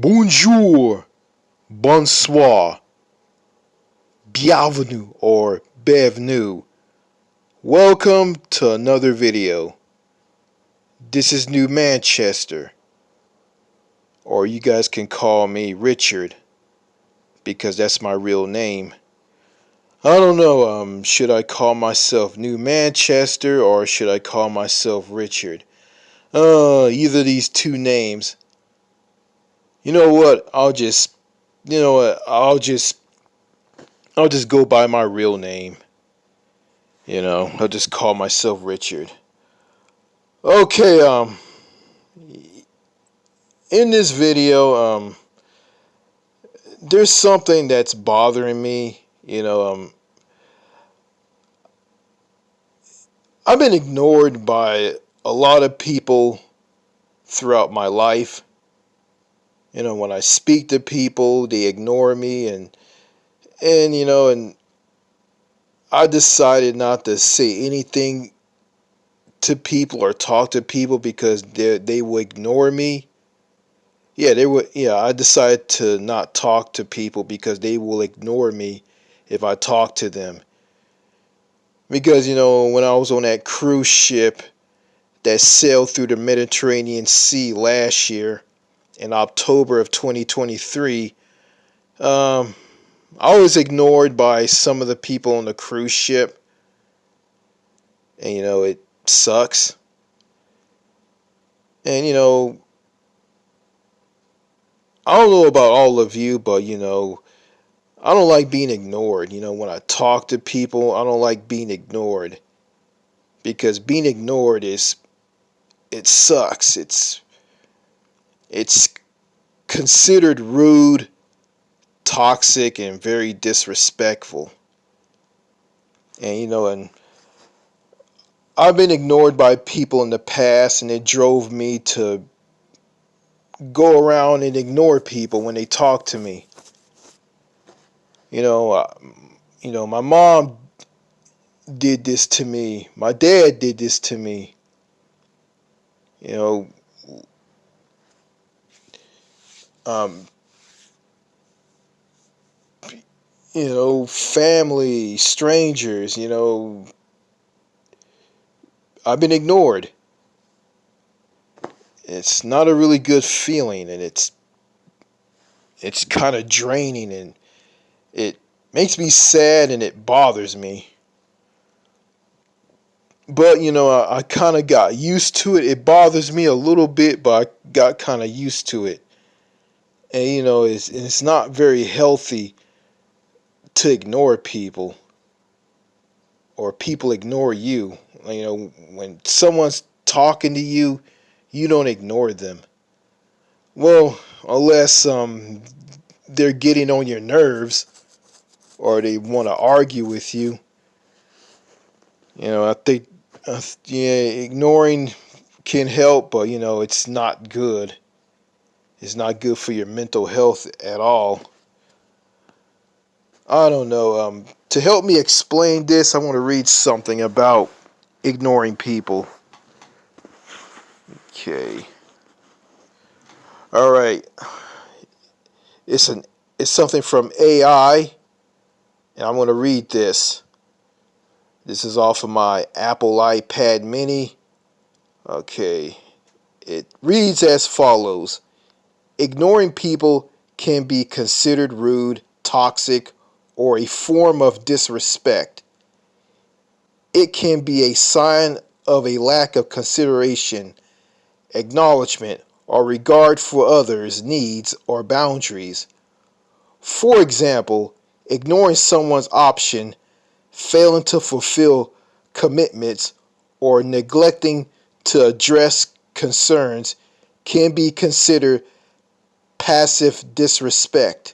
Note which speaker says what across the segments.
Speaker 1: Bonjour, bonsoir, bienvenue, or bienvenue. Welcome to another video. This is New Manchester, or you guys can call me Richard, because that's my real name. I don't know, should I call myself New Manchester, or should I call myself Richard? Either of these two names. You know what, I'll just go by my real name. I'll just call myself Richard. Okay, in this video, there's something that's bothering me. I've been ignored by a lot of people throughout my life. When I speak to people, they ignore me, and I decided not to say anything to people or talk to people because they will ignore me. I decided to not talk to people because they will ignore me if I talk to them. Because, when I was on that cruise ship that sailed through the Mediterranean Sea last year in October of 2023, I was ignored by some of the people on the cruise ship. And, it sucks. And, I don't know about all of you, but, I don't like being ignored. When I talk to people, I don't like being ignored. Because being ignored it sucks. It's considered rude, toxic, and very disrespectful. And I've been ignored by people in the past, and it drove me to go around and ignore people when they talk to me. My mom did this to me. My dad did this to me. You know, um, family, strangers. I've been ignored. It's not a really good feeling, and it's kind of draining, and it makes me sad, and it bothers me. But I kind of got used to it. It bothers me a little bit, but I got kind of used to it. And it's not very healthy to ignore people, or people ignore you. When someone's talking to you, you don't ignore them. Well, unless they're getting on your nerves or they want to argue with you. I think ignoring can help, but it's not good. It's not good for your mental health at all. I don't know. To help me explain this, I want to read something about ignoring people. Okay. All right. It's something from AI, and I'm going to read this. This is off of my Apple iPad Mini. Okay. It reads as follows. Ignoring people can be considered rude, toxic, or a form of disrespect. It can be a sign of a lack of consideration, acknowledgement, or regard for others' needs or boundaries. For example, ignoring someone's option, failing to fulfill commitments, or neglecting to address concerns can be considered passive disrespect.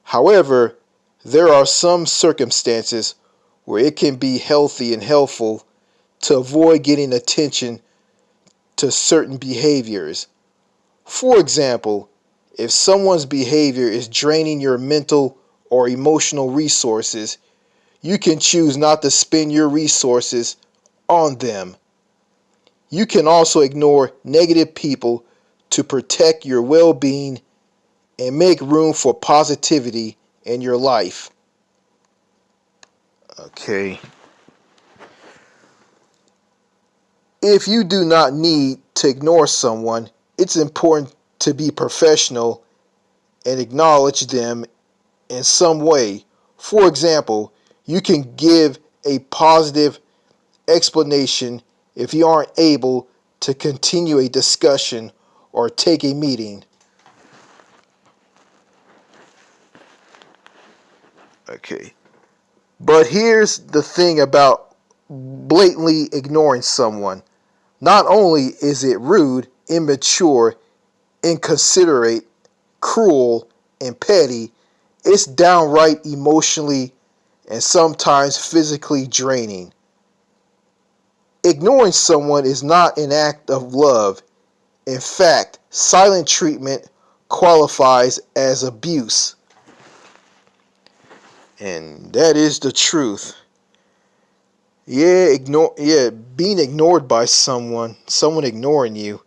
Speaker 1: However, there are some circumstances where it can be healthy and helpful to avoid getting attention to certain behaviors. For example, if someone's behavior is draining your mental or emotional resources, you can choose not to spend your resources on them. You can also ignore negative people to protect your well-being and make room for positivity in your life. Okay. If you do not need to ignore someone, it's important to be professional and acknowledge them in some way. For example, you can give a positive explanation if you aren't able to continue a discussion or take a meeting. Okay. But here's the thing about blatantly ignoring someone. Not only is it rude, immature, inconsiderate, cruel, and petty, it's downright emotionally and sometimes physically draining. Ignoring someone is not an act of love. In fact, silent treatment qualifies as abuse. And that is the truth. Being ignored by someone ignoring you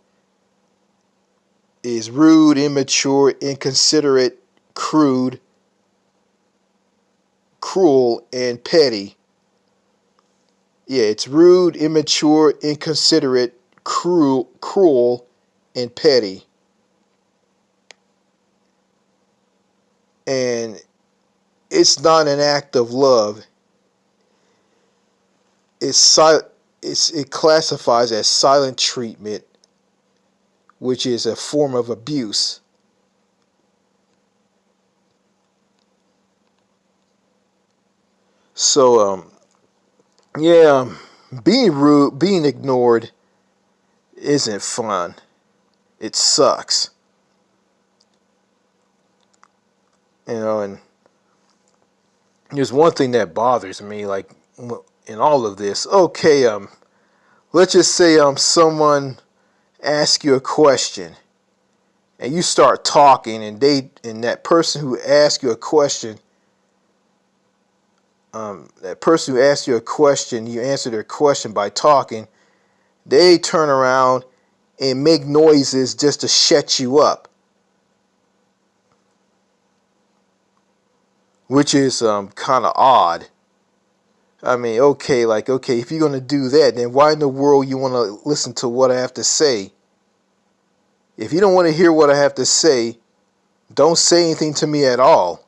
Speaker 1: is rude, immature, inconsiderate, cruel, and petty. Yeah, it's rude, immature, inconsiderate, cruel, and petty. And it's not an act of love. It classifies as silent treatment, which is a form of abuse. So, being rude, being ignored isn't fun. It sucks. And there's one thing that bothers me, like in all of this. Okay, let's just say someone asks you a question, and you start talking, and that person who asked you a question, you answer their question by talking. They turn around and make noises just to shut you up, which is kind of odd. I mean, okay, if you're gonna do that, then why in the world you want to listen to what I have to say? If you don't want to hear what I have to say, don't say anything to me at all.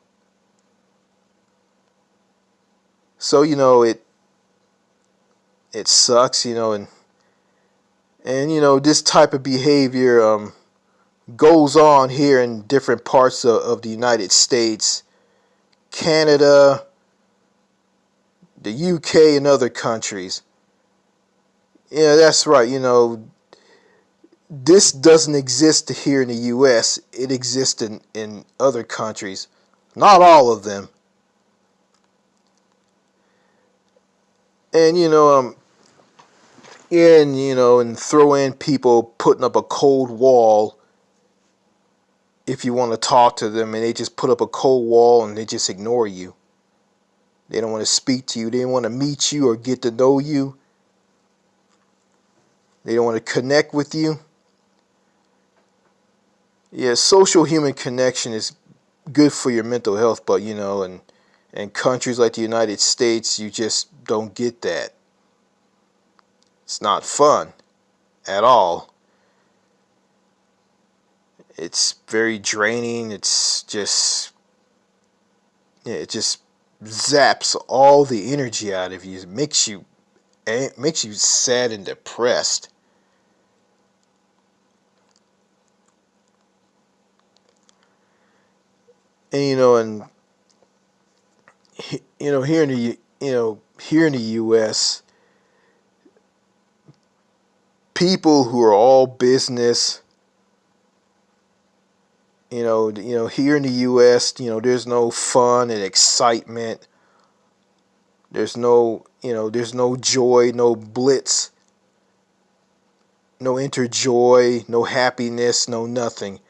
Speaker 1: So it sucks, and this type of behavior goes on here in different parts of the United States, Canada, the UK, and other countries. Yeah, that's right. This doesn't exist here in the US. It exists in other countries. Not all of them. And throw in people putting up a cold wall if you want to talk to them, and they just put up a cold wall and they just ignore you. They don't want to speak to you. They don't want to meet you or get to know you. They don't want to connect with you. Yeah, social human connection is good for your mental health, but in countries like the United States, you just don't get that. It's not fun at all. It's very draining. It just zaps all the energy out of you. It makes you sad and depressed. And here in the U.S., people who are all business. Here in the U.S., there's no fun and excitement. There's no joy, no blitz, no interjoy, no happiness, no nothing.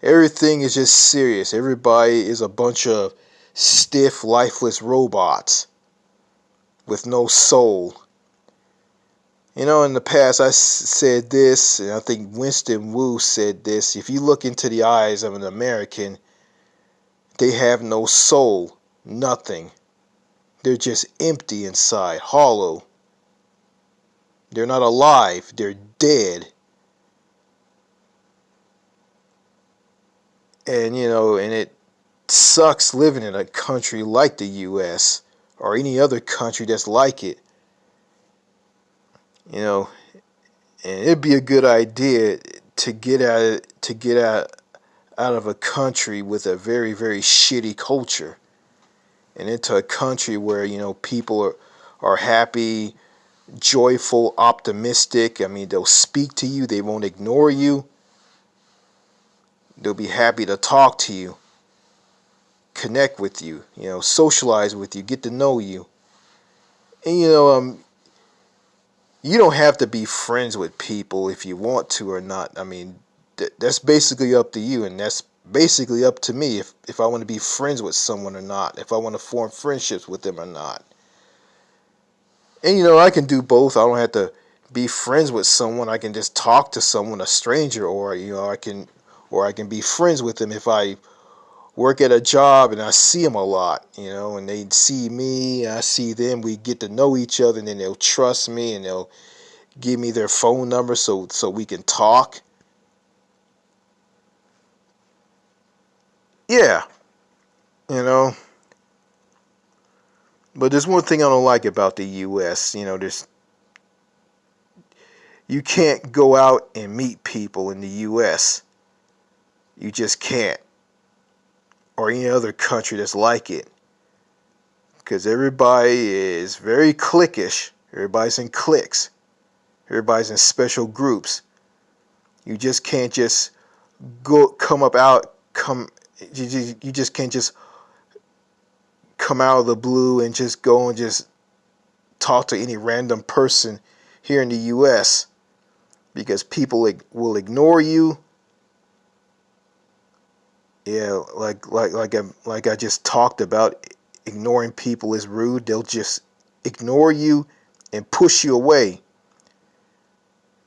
Speaker 1: Everything is just serious. Everybody is a bunch of stiff, lifeless robots with no soul. In the past said this, and I think Winston Wu said this. If you look into the eyes of an American, they have no soul, nothing. They're just empty inside, hollow. They're not alive, they're dead. And it sucks living in a country like the US or any other country that's like it. You know, and it'd be a good idea to get out of a country with a very, very shitty culture and into a country where, people are happy, joyful, optimistic. I mean, they'll speak to you, they won't ignore you. They'll be happy to talk to you, connect with you, socialize with you, get to know you. And you don't have to be friends with people if you want to or not. I mean, that's basically up to you, and that's basically up to me if I want to be friends with someone or not, if I want to form friendships with them or not. And I can do both. I don't have to be friends with someone. I can just talk to someone, a stranger, or I can be friends with them if I work at a job and I see them a lot, and they see me, I see them. We get to know each other, and then they'll trust me, and they'll give me their phone number so we can talk. Yeah, you know. But there's one thing I don't like about the U.S. There's you can't go out and meet people in the U.S. You just can't, or any other country that's like it, because everybody is very cliquish. Everybody's in cliques. Everybody's in special groups. You just can't just go come up out come. You just can't just come out of the blue and just go and just talk to any random person here in the U.S. because people will ignore you. Yeah, like I just talked about, ignoring people is rude. They'll just ignore you and push you away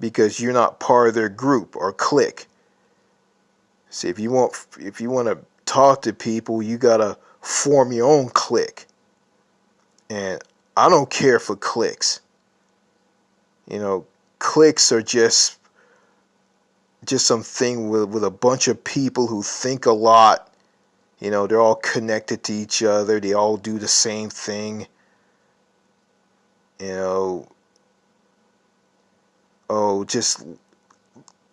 Speaker 1: because you're not part of their group or clique. See, if you want to talk to people, you gotta form your own clique. And I don't care for cliques. Cliques are just something with a bunch of people who think a lot. They're all connected to each other. They all do the same thing. Just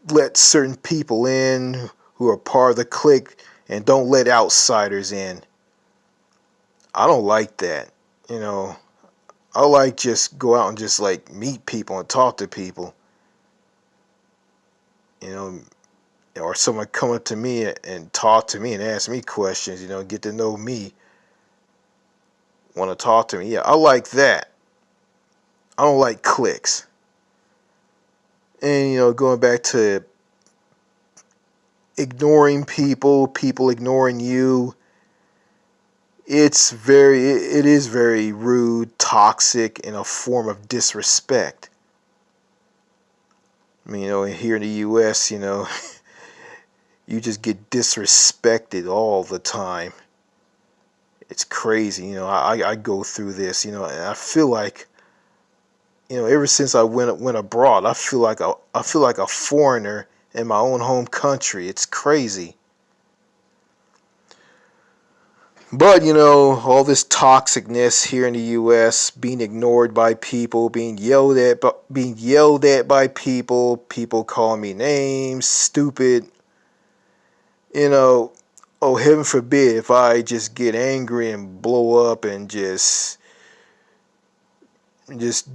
Speaker 1: let certain people in who are part of the clique and don't let outsiders in. I don't like that. I like just go out and just like meet people and talk to people. You know, or someone come up to me and talk to me and ask me questions, get to know me, want to talk to me. Yeah, I like that. I don't like cliques. And, going back to ignoring people ignoring you, it is very rude, toxic, and a form of disrespect. I mean, here in the U.S., you just get disrespected all the time. It's crazy. I go through this, and I feel like, ever since I went abroad, I feel like a foreigner in my own home country. It's crazy. But all this toxicness here in the U.S., being ignored by people, being yelled at by people calling me names, stupid. Oh, heaven forbid if I just get angry and blow up and just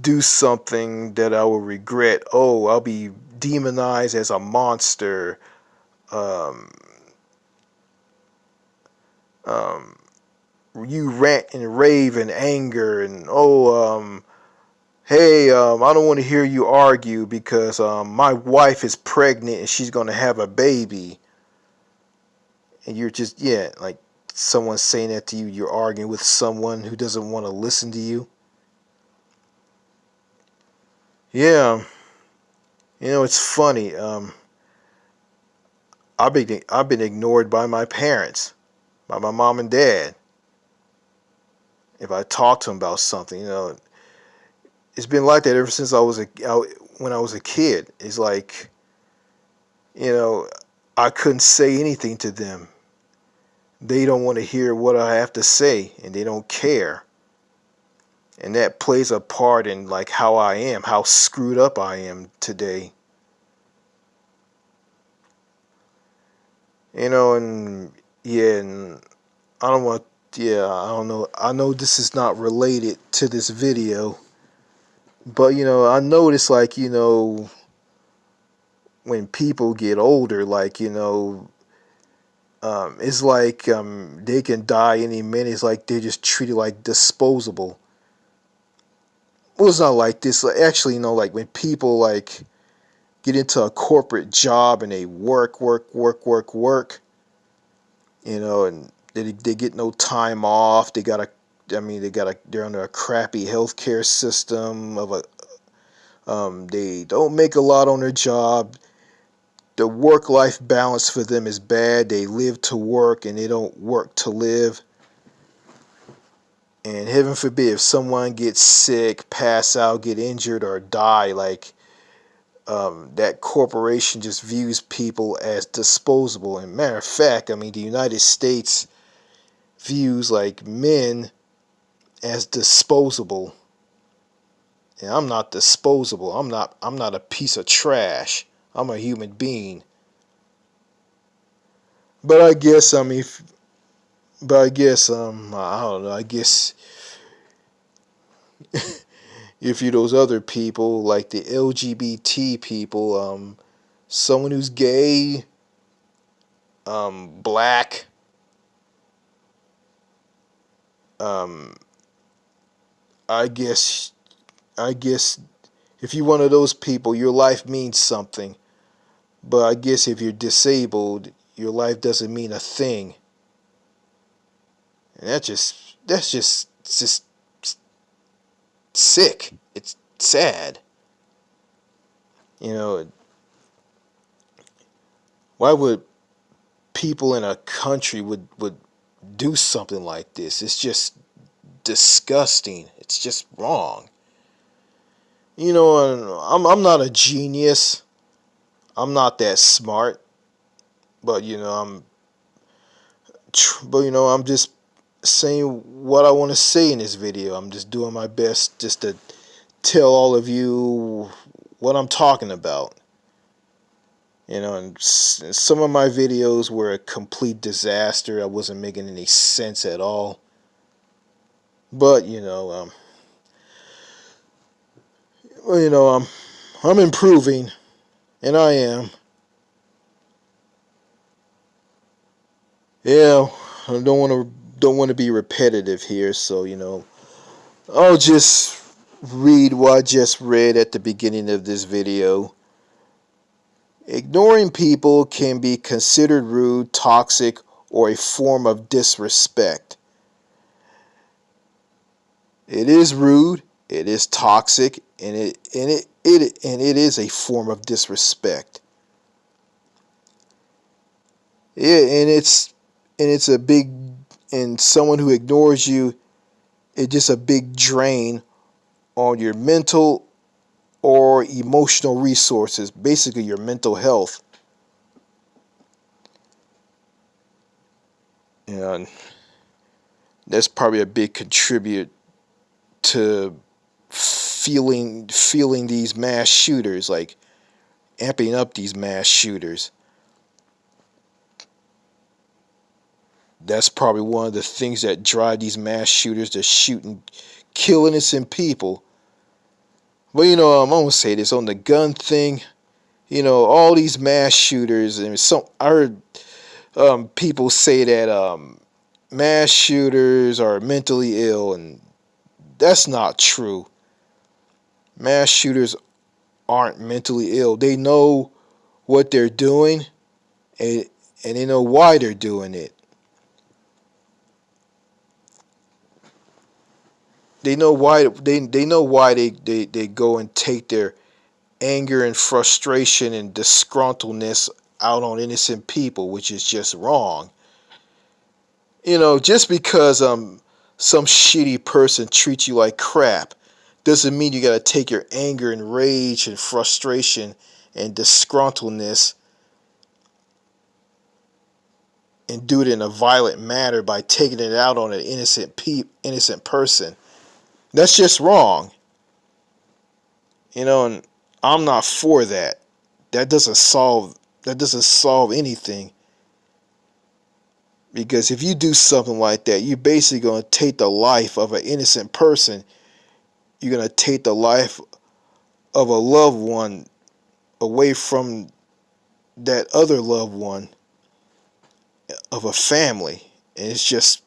Speaker 1: do something that I will regret. Oh, I'll be demonized as a monster. Um, um, you rant and rave in anger, and hey, I don't want to hear you argue because my wife is pregnant and she's gonna have a baby, and you're just like someone saying that to you. You're arguing with someone who doesn't want to listen to you. Yeah, it's funny. I've been ignored by my parents, by my mom and dad. If I talk to them about something, it's been like that ever since when I was a kid. It's like, you know, I couldn't say anything to them. They don't want to hear what I have to say, and they don't care. And that plays a part in like how I am, how screwed up I am today. And yeah, and I don't want, yeah, I don't know. I know this is not related to this video, but I notice like, when people get older, like, it's like they can die any minute. It's like they're just treated like disposable. Well, it's not like this. Like, actually, like when people like get into a corporate job and they work, work, work, work, work, and they get no time off. They're under a crappy healthcare system they don't make a lot on their job. The work-life balance for them is bad. They live to work and they don't work to live. And heaven forbid if someone gets sick, pass out, get injured, or die, like that corporation just views people as disposable. And matter of fact, the United States views like men as disposable. And I'm not disposable. I'm not a piece of trash. I'm a human being. But I guess I don't know. I guess if you're those other people like the LGBT people, someone who's gay, black, um, I guess I guess if you're one of those people, your life means something. But I guess if you're disabled, your life doesn't mean a thing. And that's just sick. It's sad. You know, why would people in a country would do something like this? It's just disgusting. It's just wrong. And I'm not a genius. I'm not that smart, but I'm just saying what I want to say in this video. I'm just doing my best just to tell all of you what I'm talking about. And some of my videos were a complete disaster. I wasn't making any sense at all. But well, I'm improving, and I am. Yeah, I don't want to be repetitive here, so I'll just read what I just read at the beginning of this video. Ignoring people can be considered rude, toxic, or a form of disrespect. It is rude, it is toxic, and it is a form of disrespect. Yeah, and it's a big, and someone who ignores you, it's just a big drain on your mental or emotional resources, basically your mental health. And that's probably a big contribute to feeling these mass shooters, like amping up these mass shooters. That's probably one of the things that drive these mass shooters to shoot and kill innocent people. But I'm gonna say this on the gun thing. All these mass shooters, and I heard people say that mass shooters are mentally ill, and that's not true. Mass shooters aren't mentally ill. They know what they're doing, and they know why they're doing it. They know why they go and take anger and frustration and disgruntledness out on innocent people, which is just wrong. Just because some shitty person treats you like crap doesn't mean you gotta take your anger and rage and frustration and disgruntledness and do it in a violent manner by taking it out on an innocent person. That's just wrong. And I'm not for that. That doesn't solve anything. Because if you do something like that, you're basically going to take the life of an innocent person. You're going to take the life of a loved one away from that other loved one of a family. And it's just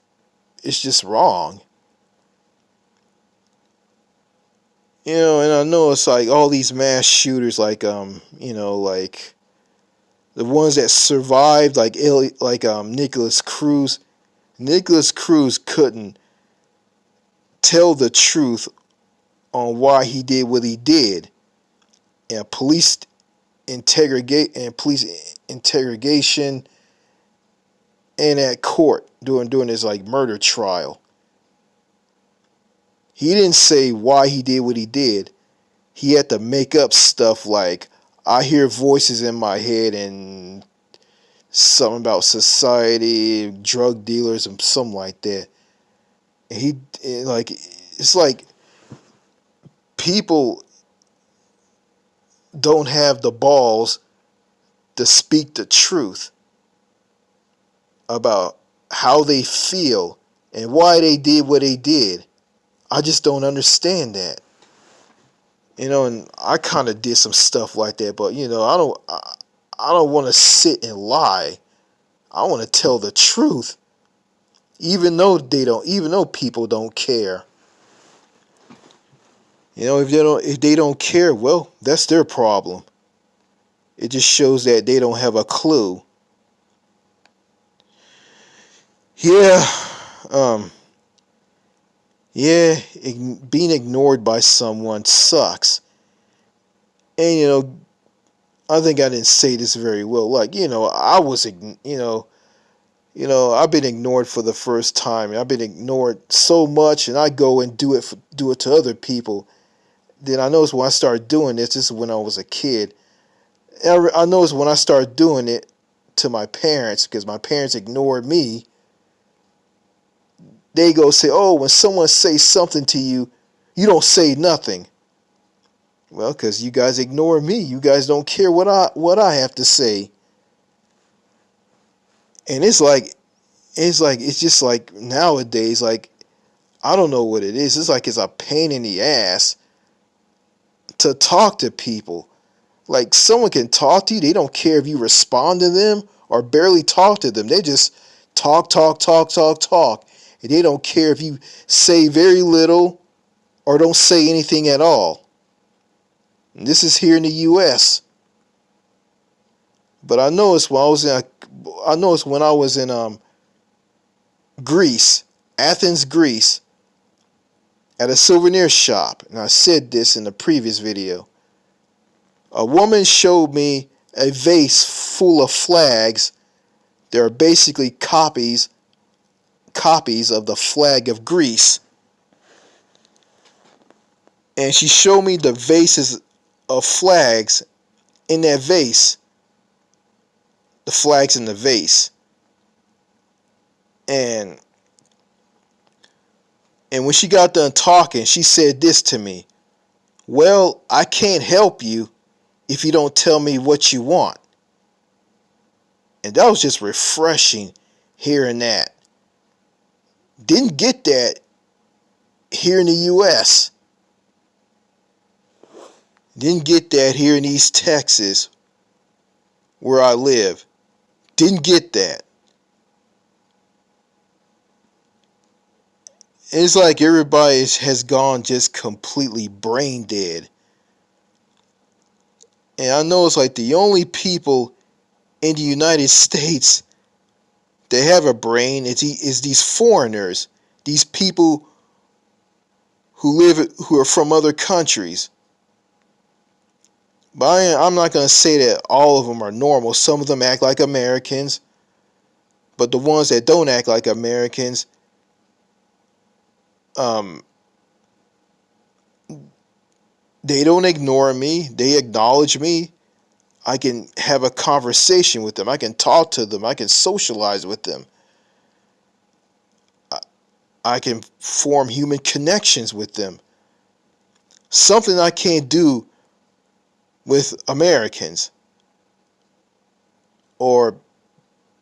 Speaker 1: wrong. And I know it's like all these mass shooters, like like the ones that survived, like Nicholas Cruz. Nicholas Cruz couldn't tell the truth on why he did what he did, and police interrogation and at court during his like murder trial. He didn't say why he did what he did. He had to make up stuff like, I hear voices in my head and something about society, drug dealers, and something like that. And it's like people don't have the balls to speak the truth about how they feel and why they did what they did. I just don't understand that. And I kind of did some stuff like that, but I don't want to sit and lie. I want to tell the truth, even though people don't care. If they don't care, well, that's their problem. It just shows that they don't have a clue. Yeah, being ignored by someone sucks. And I think I didn't say this very well. Like, I was, I've been ignored for the first time. I've been ignored so much, and I go and do it to other people. Then I noticed when I started doing this is when I was a kid. I noticed when I started doing it to my parents, because my parents ignored me, they go say, oh, when someone says something to you, you don't say nothing. Well, because you guys ignore me. You guys don't care what I have to say. And it's just like nowadays, like, I don't know what it is. It's like it's a pain in the ass to talk to people. Like, someone can talk to you. They don't care if you respond to them or barely talk to them. They just talk. And they don't care if you say very little or don't say anything at all. And this is here in the U.S. But I noticed when I was in Greece, Athens, Greece, at a souvenir shop, and I said this in the previous video. A woman showed me a vase full of flags. They are basically copies of the flag of Greece. And she showed me the vases of flags in that vase. The flags in the vase. And when she got done talking, she said this to me. Well, I can't help you if you don't tell me what you want. And that was just refreshing hearing that. Didn't get that here in the U.S. Didn't get that here in East Texas, where I live. Didn't get that. It's like everybody has gone just completely brain dead. And I know it's like the only people in the United States that have a brain is these foreigners. These people who are from other countries. But I'm not going to say that all of them are normal. Some of them act like Americans, but the ones that don't act like Americans, um, they don't ignore me. They acknowledge me. I can have a conversation with them. I can talk to them. I can socialize with them. I can form human connections with them. Something I can't do with Americans or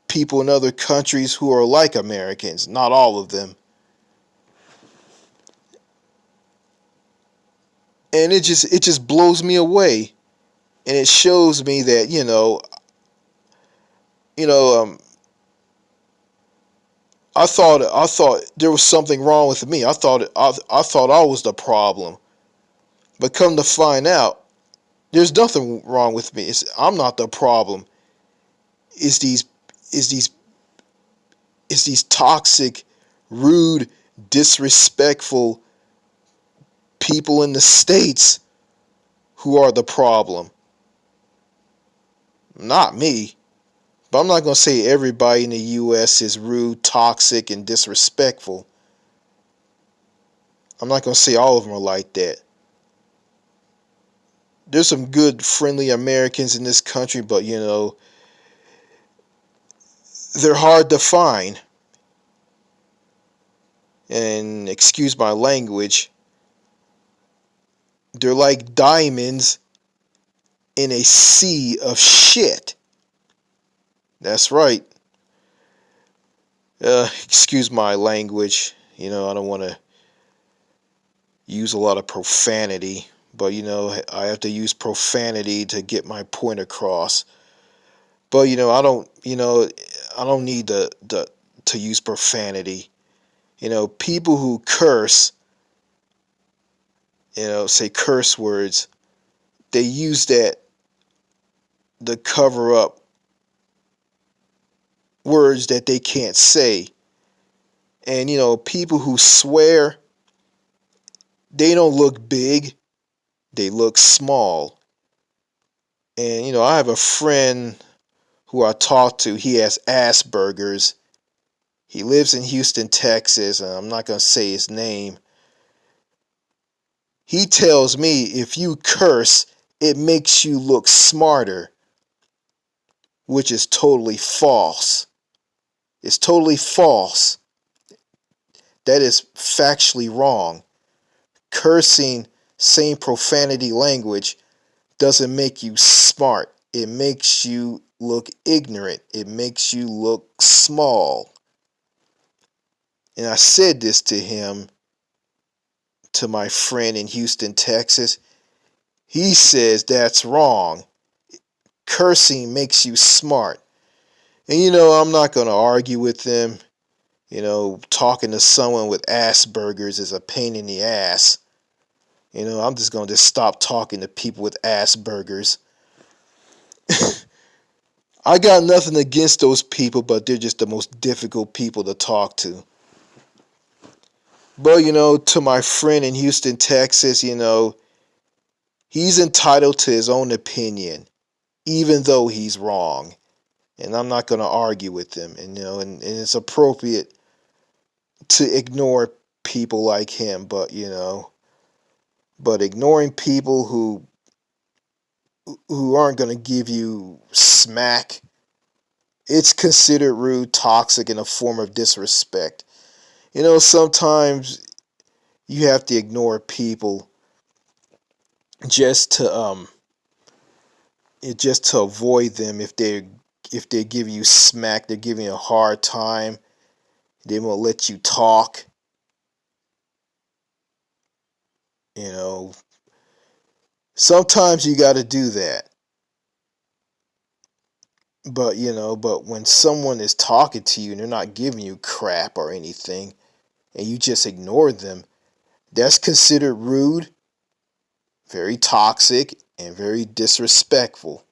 Speaker 1: people in other countries who are like Americans. Not all of them. And it just blows me away. And it shows me that, you know, I thought there was something wrong with me. I thought I was the problem. But come to find out, there's nothing wrong with me. I'm not the problem. It's these it's these it's these toxic, rude, disrespectful people in the States who are the problem. Not me. But I'm not going to say everybody in the US is rude, toxic, and disrespectful. I'm not going to say all of them are like that. There's some good, friendly Americans in this country, but they're hard to find. And excuse my language, they're like diamonds in a sea of shit. That's right. Excuse my language. I don't want to use a lot of profanity, but I have to use profanity to get my point across. But I don't need to use profanity. People who curse, say curse words, they use that to cover up words that they can't say. And people who swear, they don't look big, they look small. And I have a friend who I talk to, he has Asperger's. He lives in Houston, Texas, and I'm not going to say his name. He tells me if you curse, it makes you look smarter, which is totally false. It's totally false. That is factually wrong. Cursing, saying profanity language doesn't make you smart. It makes you look ignorant. It makes you look small. And I said this to him, to my friend in Houston, Texas. He says that's wrong. Cursing makes you smart. And I'm not going to argue with them. Talking to someone with Asperger's is a pain in the ass. I'm just going to stop talking to people with Asperger's. I got nothing against those people, but they're just the most difficult people to talk to. But, to my friend in Houston, Texas, he's entitled to his own opinion, even though he's wrong. And I'm not going to argue with him. And it's appropriate to ignore people like him, but ignoring people who aren't going to give you smack, it's considered rude, toxic, and a form of disrespect. Sometimes you have to ignore people just to avoid them. If they give you smack, they're giving you a hard time, they won't let you talk. You know, Sometimes you got to do that. But when someone is talking to you and they're not giving you crap or anything, and you just ignore them, that's considered rude, very toxic, and very disrespectful.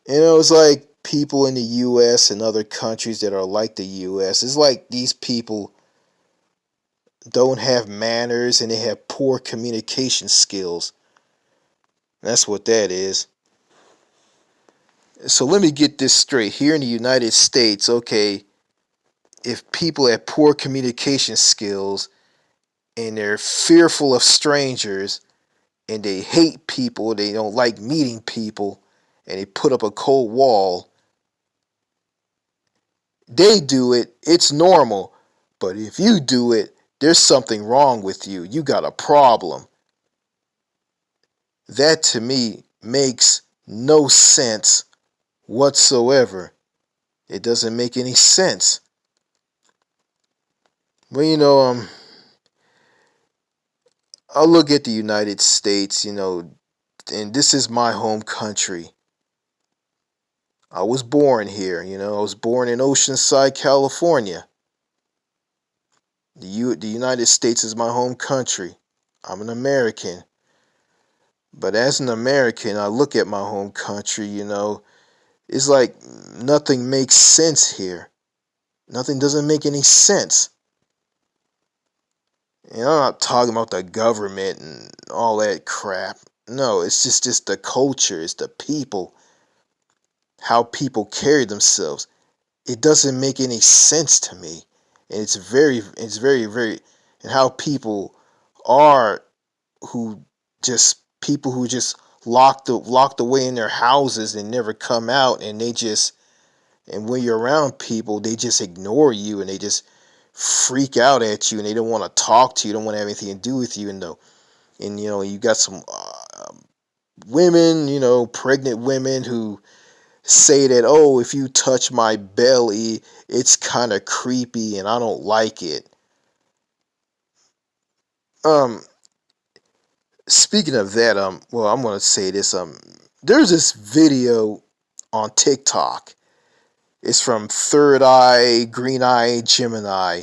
Speaker 1: It's like people in the US and other countries that are like the US. It's like these people don't have manners and they have poor communication skills. That's what that is. So let me get this straight. Here in the United States, okay, if people have poor communication skills and they're fearful of strangers and they hate people, they don't like meeting people, and they put up a cold wall, they do it, it's normal. But if you do it, there's something wrong with you. You got a problem. That to me makes no sense whatsoever. It doesn't make any sense. Well, I look at the United States, and this is my home country. I was born here, I was born in Oceanside, California. The United States is my home country. I'm an American. But as an American, I look at my home country, it's like nothing makes sense here. Nothing doesn't make any sense. I'm not talking about the government and all that crap. No, it's just the culture, it's the people, how people carry themselves. It doesn't make any sense to me. And it's very, and how people are who just locked away in their houses and never come out, and when you're around people, they just ignore you and they just freak out at you and they don't want to talk to you, don't want to have anything to do with you. And you got some women, pregnant women who say that, oh, if you touch my belly, it's kind of creepy and I don't like it. Um, Speaking of that, well, I'm gonna say this. There's this video on TikTok. It's from Third Eye, Green Eye, Gemini.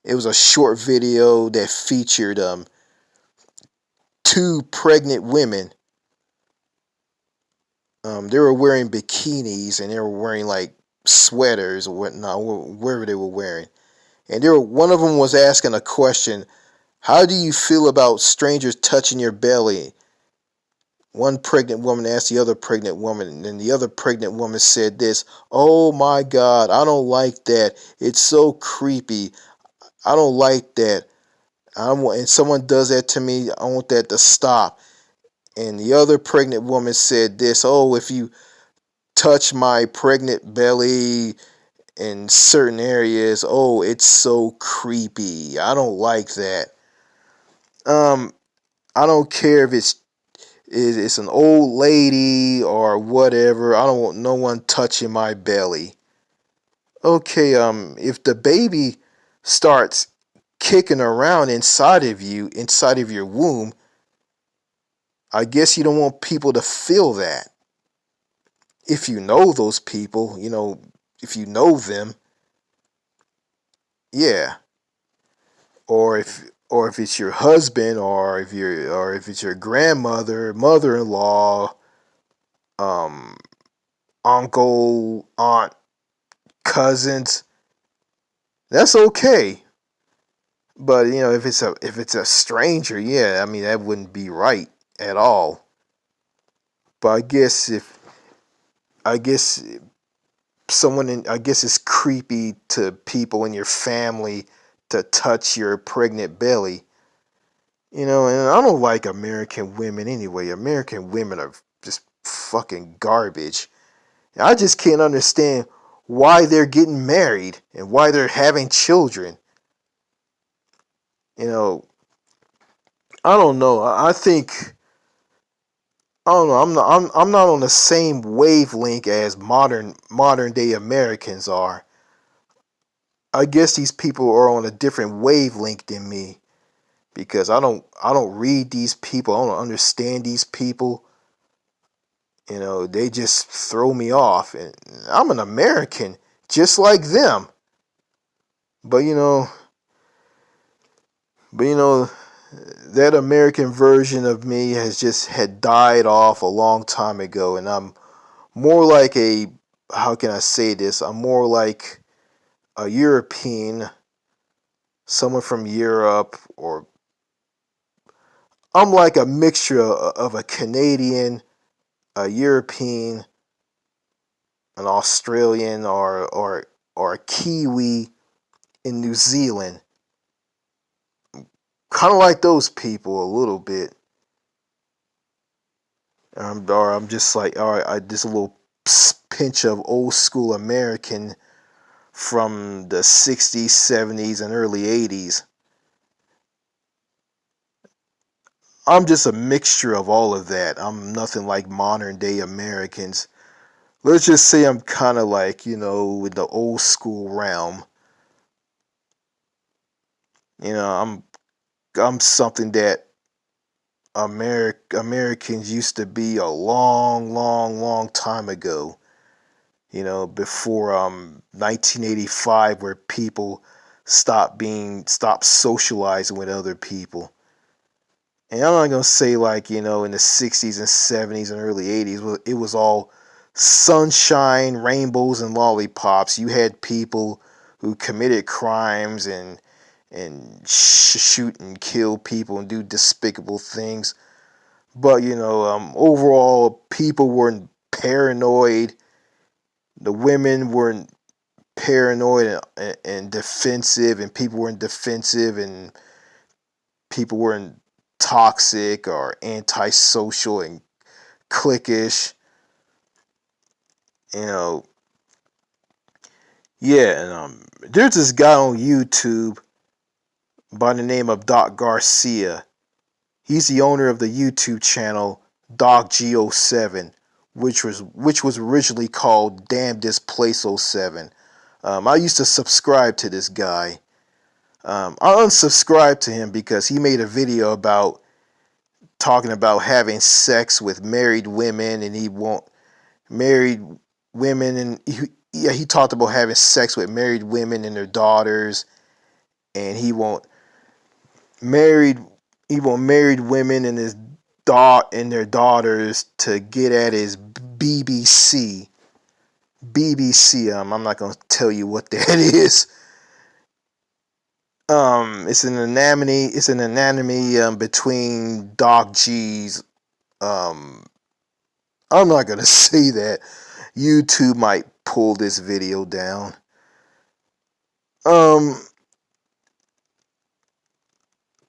Speaker 1: It was a short video that featured two pregnant women. They were wearing bikinis and they were wearing like sweaters or whatnot, whatever they were wearing. And one of them was asking a question: "How do you feel about strangers touching your belly?" One pregnant woman asked the other pregnant woman, and then the other pregnant woman said this: "Oh my God, I don't like that. It's so creepy. I don't like that. And someone does that to me, I want that to stop." And the other pregnant woman said this: "Oh, if you touch my pregnant belly in certain areas, oh, it's so creepy. I don't like that." Um, I don't care if it's an old lady or whatever. I don't want no one touching my belly. Okay, if the baby starts kicking around inside of your womb, I guess you don't want people to feel that. If you know those people, if you know them, yeah. Or if it's your husband, or if it's your grandmother, mother-in-law, um, uncle, aunt, cousins, that's okay. But if it's a stranger, yeah, I mean that wouldn't be right at all. But I guess I guess it's creepy to people in your family to touch your pregnant belly. And I don't like American women anyway. American women are just fucking garbage. I just can't understand why they're getting married and why they're having children. You know, I don't know. I don't know. I'm not on the same wavelength as modern day Americans are. I guess these people are on a different wavelength than me because I don't read these people. I don't understand these people. They just throw me off, and I'm an American just like them. But but that American version of me had died off a long time ago, and I'm more like how can I say this? I'm more like a European, someone from Europe, or I'm like a mixture of a Canadian, a European, an Australian, or a Kiwi in New Zealand. Kind of like those people a little bit. Or I'm just like, all right, just a little pinch of old school American from the 60s, 70s, and early 80s. I'm just a mixture of all of that. I'm nothing like modern day Americans. Let's just say I'm kind of like, in the old school realm. I'm something that Americans used to be a long, long, long time ago. Before 1985, where people stopped socializing with other people. And I'm not gonna say like in the 60s and 70s and early 80s, it was all sunshine, rainbows, and lollipops. You had people who committed crimes and shoot and kill people and do despicable things. But overall, people weren't paranoid. The women weren't paranoid and defensive, and people weren't defensive, and people weren't toxic or antisocial and cliquish. You know, yeah. And there's this guy on YouTube by the name of Doc Garcia. He's the owner of the YouTube channel DocG07, which was originally called Damn This Place '07. I used to subscribe to this guy. I unsubscribed to him because he made a video about talking about having sex with married women, and he won't married women, and he talked about having sex with married women and their daughters, and married he want married women and his and their daughters to get at his BBC. BBC. I'm not gonna tell you what that is. It's an anatomy. It's an anatomy between Doc G's. Um, I'm not gonna say that. YouTube might pull this video down. Um,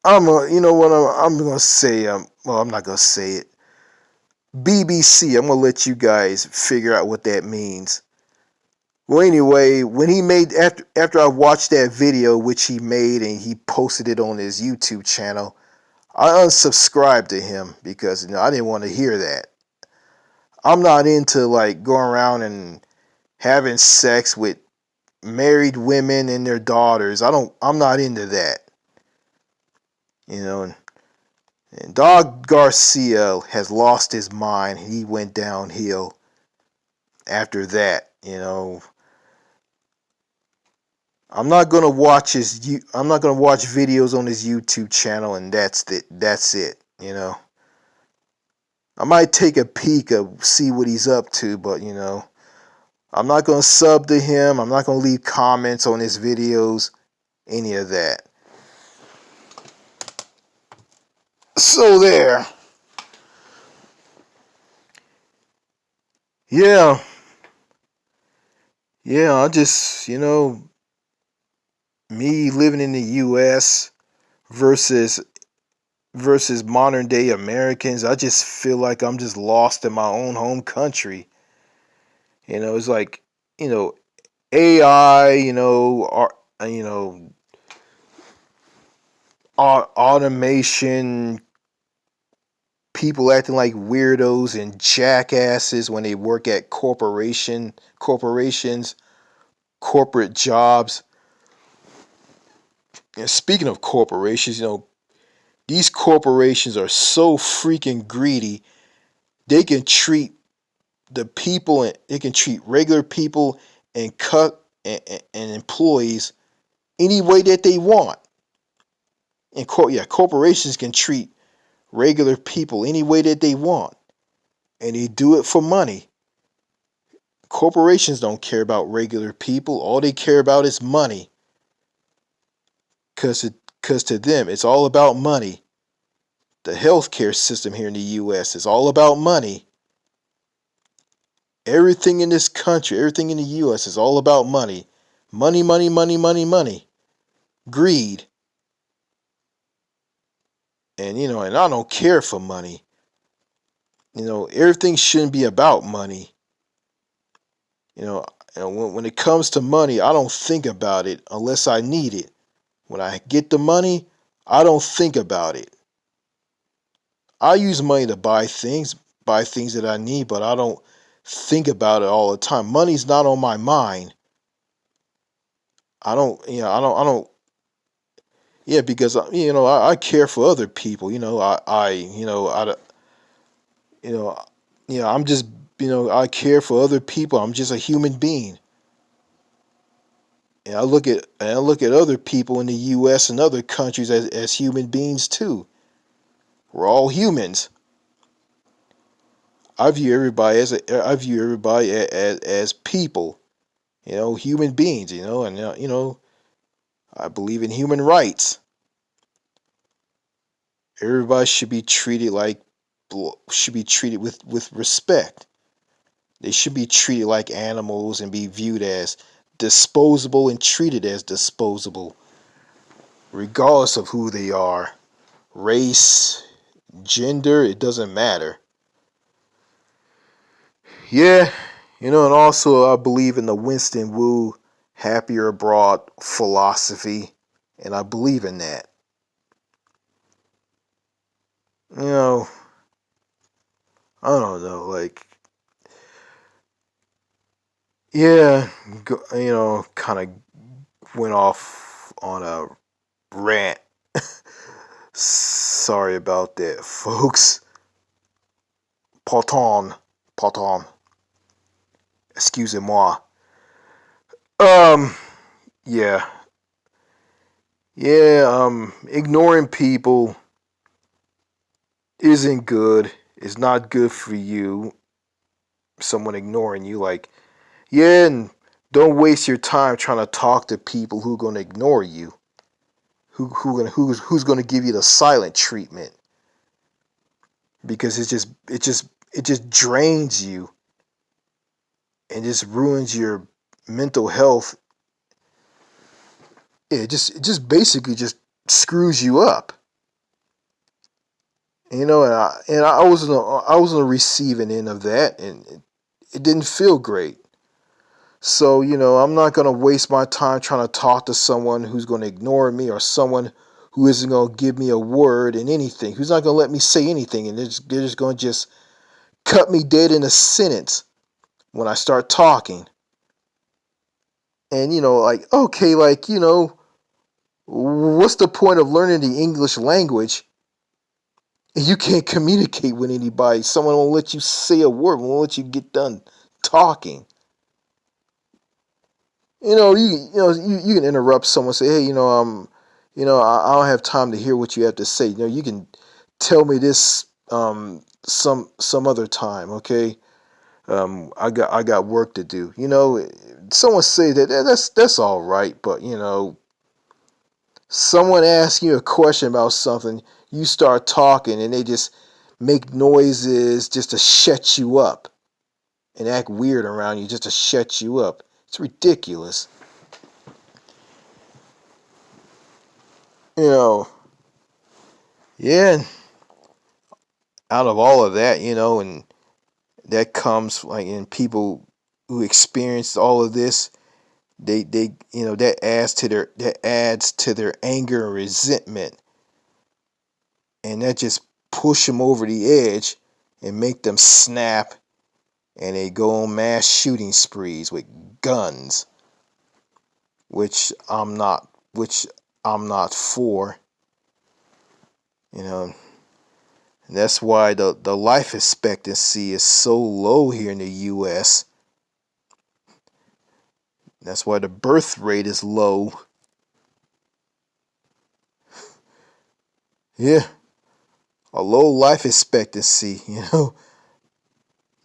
Speaker 1: you know what? I'm gonna say. Well, I'm not gonna say it. BBC. I'm gonna let you guys figure out what that means. Well, anyway, when he made after I watched that video, which he made and he posted it on his YouTube channel, I unsubscribed to him because I didn't want to hear that. I'm not into like going around and having sex with married women and their daughters. I'm not into that. And Dog Garcia has lost his mind. He went downhill after that. I'm not gonna watch I'm not gonna watch videos on his YouTube channel, and that's it. That's it. I might take a peek of see what he's up to, but I'm not gonna sub to him. I'm not gonna leave comments on his videos. Any of that. So there. Yeah. Yeah, I just, me living in the US versus modern day Americans, I just feel like I'm just lost in my own home country. It's like, you know, AI, automation, people acting like weirdos and jackasses when they work at corporations, corporate jobs. And speaking of corporations, these corporations are so freaking greedy. They can treat the people, and they can treat regular people and cut and employees any way that they want. And corporations can treat regular people any way that they want, and they do it for money. Corporations don't care about regular people. All they care about is money. Cause to them, it's all about money. the healthcare system here in the U.S. is all about money. Everything in this country, everything in the U.S. is all about money. Money, money, money, money, money. Greed. And, and I don't care for money. Everything shouldn't be about money. You know, when it comes to money, I don't think about it unless I need it. When I get the money, I don't think about it. I use money to buy things that I need, but I don't think about it all the time. Money's not on my mind. I don't, yeah, because I care for other people. You know, I'm just, I care for other people. I'm just a human being. And I look at other people in the U.S. and other countries as human beings too. We're all humans. I view everybody as people. Human beings. And I believe in human rights. Everybody should be treated with respect. They should be treated like animals and be viewed as disposable and treated as disposable, regardless of who they are. Race, gender, it doesn't matter. Yeah, and also I believe in the Winston Wu happier abroad philosophy, and I believe in that. You know, I don't know, like, yeah, kind of went off on a rant. Sorry about that, folks. Pardon, pardon, excusez-moi. Um, yeah, yeah. Ignoring people isn't good. It's not good for you. Someone ignoring you, like, yeah, and don't waste your time trying to talk to people who are gonna ignore you. Who's gonna give you the silent treatment? Because it just drains you and just ruins your mental health. It just basically just screws you up. I was on the receiving end of that, and it didn't feel great. So I'm not gonna waste my time trying to talk to someone who's gonna ignore me, or someone who isn't gonna give me a word in anything, who's not gonna let me say anything, and they're just gonna just cut me dead in a sentence when I start talking. And like, okay, like, what's the point of learning the English language if you can't communicate with anybody? Someone won't let you say a word, won't let you get done talking. You can interrupt someone, say, hey, I don't have time to hear what you have to say. You can tell me this some other time, okay? I got work to do. Someone say that's all right, but someone asks you a question about something, you start talking, and they just make noises just to shut you up and act weird around you just to shut you up. It's ridiculous. You know, yeah. Out of all of that, and that comes like in people who experience all of this, that adds to their anger and resentment, and that just push them over the edge and make them snap, and they go on mass shooting sprees with guns, which I'm not for. You know, and that's why the life expectancy is so low here in the US. That's why the birth rate is low. Yeah, a low life expectancy,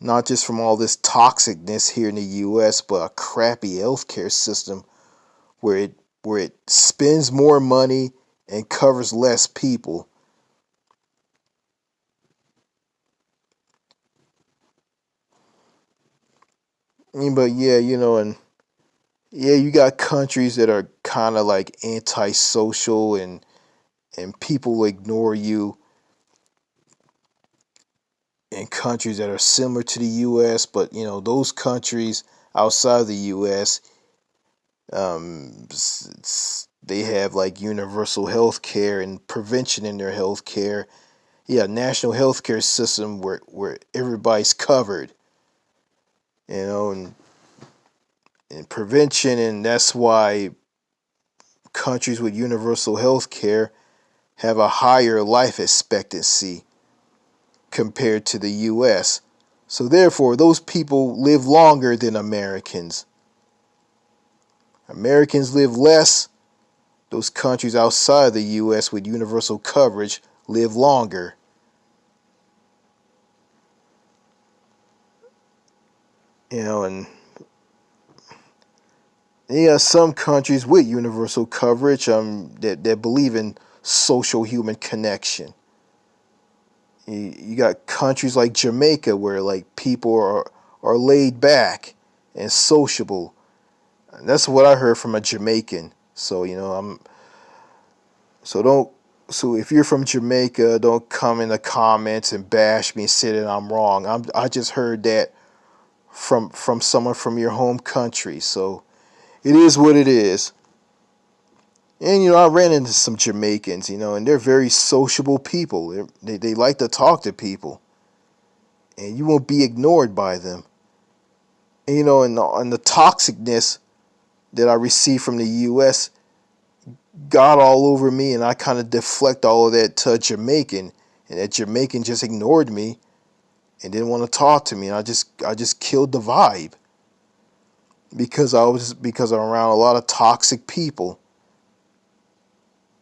Speaker 1: not just from all this toxicness here in the US, but a crappy healthcare system where it spends more money and covers less people. But yeah, and yeah, you got countries that are kind of like antisocial and people ignore you, and countries that are similar to the U.S. But those countries outside of the U.S. They have like universal health care and prevention in their health care. Yeah, national health care system where everybody's covered, and prevention, and that's why countries with universal health care have a higher life expectancy compared to the US. So therefore, those people live longer than Americans. Americans live less. Those countries outside the US with universal coverage live longer. And yeah, some countries with universal coverage that believe in social human connection. You got countries like Jamaica where like people are laid back and sociable. That's what I heard from a Jamaican. So I'm so don't so if you're from Jamaica, don't come in the comments and bash me and say that I'm wrong. I just heard that from someone from your home country. So it is what it is. And I ran into some Jamaicans, and they're very sociable people. They like to talk to people, and you won't be ignored by them. And, and the toxicness that I received from the U.S. got all over me, and I kind of deflect all of that to a Jamaican, and that Jamaican just ignored me and didn't want to talk to me. And I just killed the vibe because I'm around a lot of toxic people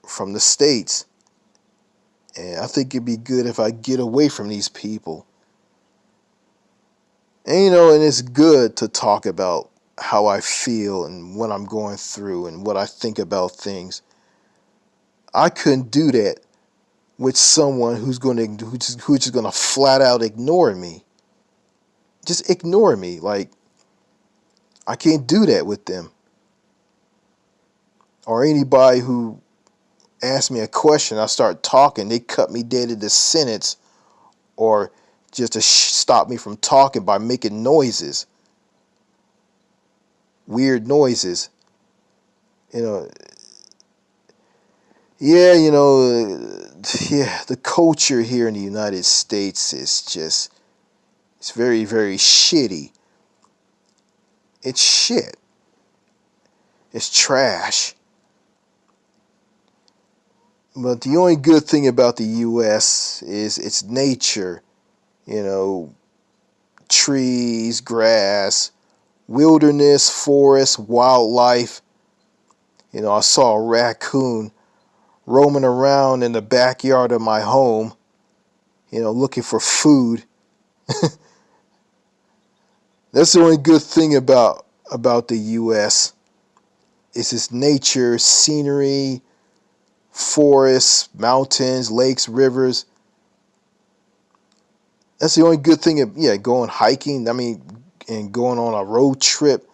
Speaker 1: from the States, and I think it'd be good if I get away from these people. And and it's good to talk about how I feel and what I'm going through and what I think about things. I couldn't do that with someone who's just gonna flat out ignore me. Just ignore me. Like, I can't do that with them. Or anybody who asks me a question, I start talking, they cut me dead in the sentence, or just to stop me from talking by making noises, weird noises. You know, yeah, yeah, the culture here in the United States is just, it's very, very shitty. It's shit. It's trash. But the only good thing about the U.S. is its nature. You know, trees, grass, wilderness, forest, wildlife. I saw a raccoon roaming around in the backyard of my home, looking for food. That's the only good thing about the U.S. is its nature, scenery, forests, mountains, lakes, rivers. That's the only good thing. Yeah, going hiking. I mean, and going on a road trip.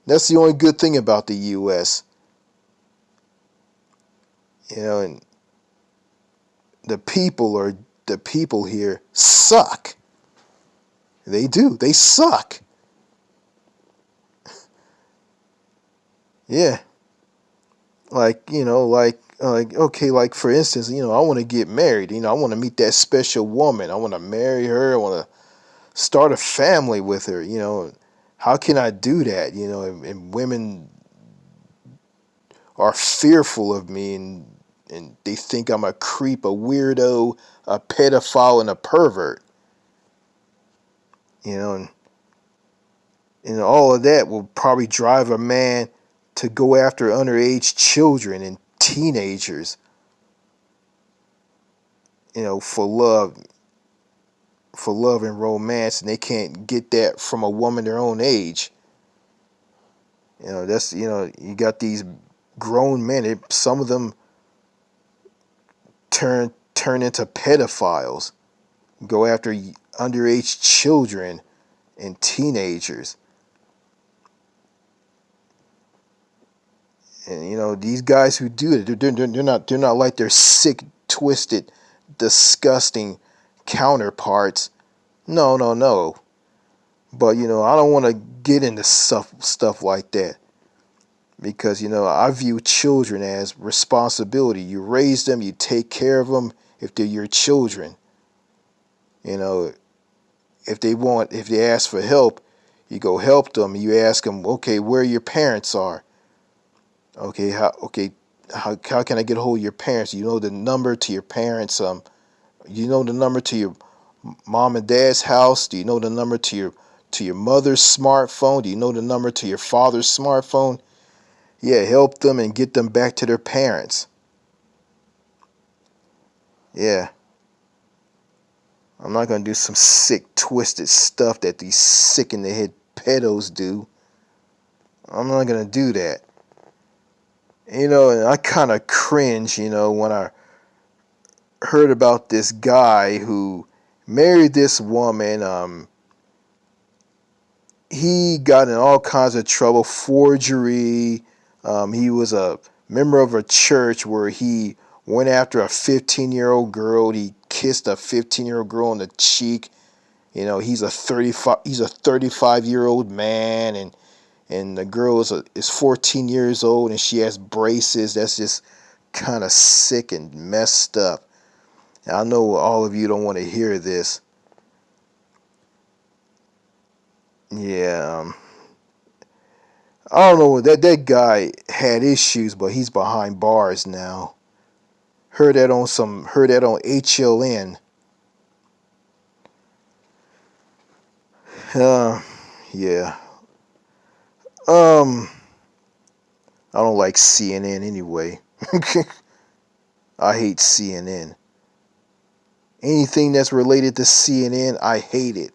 Speaker 1: That's the only good thing about the U.S. And the people here suck. They do. They suck. Yeah. Like okay, like for instance, I want to get married. I want to meet that special woman. I want to marry her. I want to start a family with her. How can I do that? And women are fearful of me, and they think I'm a creep, a weirdo, a pedophile, and a pervert. And all of that will probably drive a man to go after underage children and teenagers, for love and romance, and they can't get that from a woman their own age. That's you got these grown men. Some of them turn into pedophiles, go after underage children and teenagers. And these guys who do it, they're not like their sick, twisted, disgusting counterparts. No, no, no. But I don't want to get into stuff like that, because I view children as responsibility. You raise them, you take care of them if they're your children. If they ask for help, you go help them. You ask them, okay, where your parents are. Okay, how can I get a hold of your parents? You know the number to your parents. You know the number to your mom and dad's house. Do you know the number to your mother's smartphone? Do you know the number to your father's smartphone? Yeah, help them and get them back to their parents. Yeah. I'm not going to do some sick, twisted stuff that these sick in the head pedos do. I'm not going to do that. And I kind of cringe, when I heard about this guy who married this woman. He got in all kinds of trouble, forgery. He was a member of a church where he went after a 15-year-old girl. He kissed a 15-year-old girl on the cheek. He's a 35-year-old man, and the girl is 14 years old, and she has braces. That's just kind of sick and messed up. And I know all of you don't want to hear this. Yeah, I don't know, that guy had issues, but he's behind bars now. Heard that on HLN. Yeah. I don't like CNN anyway. I hate CNN. Anything that's related to CNN, I hate it.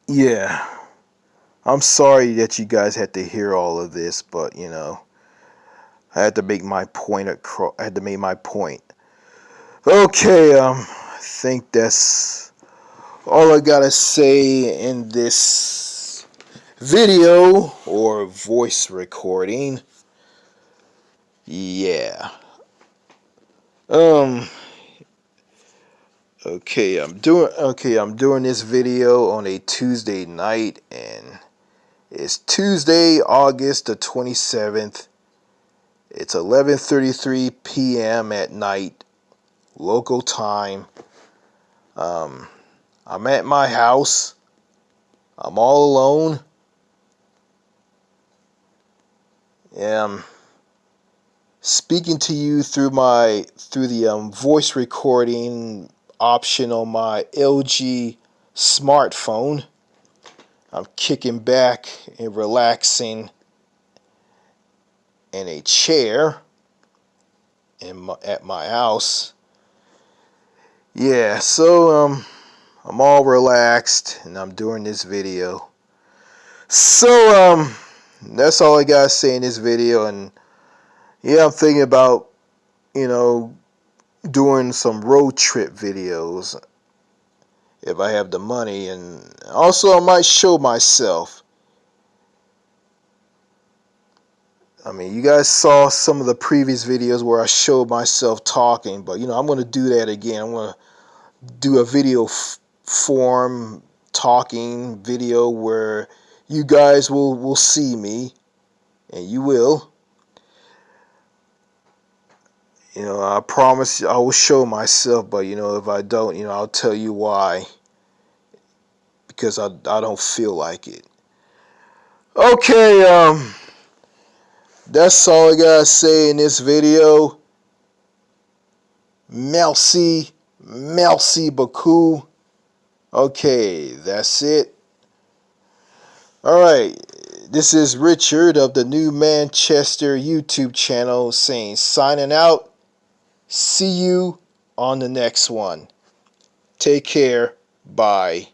Speaker 1: Yeah. I'm sorry that you guys had to hear all of this, but I had to make my point. I had to make my point. Okay, I think that's all I gotta say in this video or voice recording. Yeah. I'm doing this video on a Tuesday night, and it's Tuesday, August the 27th. It's 11:33 p.m. at night, local time. I'm at my house. I'm all alone. I'm speaking to you through the voice recording option on my LG smartphone. I'm kicking back and relaxing in a chair at my house. Yeah, so I'm all relaxed and I'm doing this video. So that's all I gotta say in this video. And yeah, I'm thinking about doing some road trip videos if I have the money, and also I might show myself. I mean, you guys saw some of the previous videos where I showed myself talking, but I'm going to do that again. I'm going to do a video form talking video where you guys will see me, and you will. I promise I will show myself, but if I don't, I'll tell you why. Because I don't feel like it. Okay, that's all I gotta say in this video. Merci beaucoup. Okay, that's it. Alright, this is Richard of the New Manchester YouTube channel saying signing out. See you on the next one. Take care. Bye.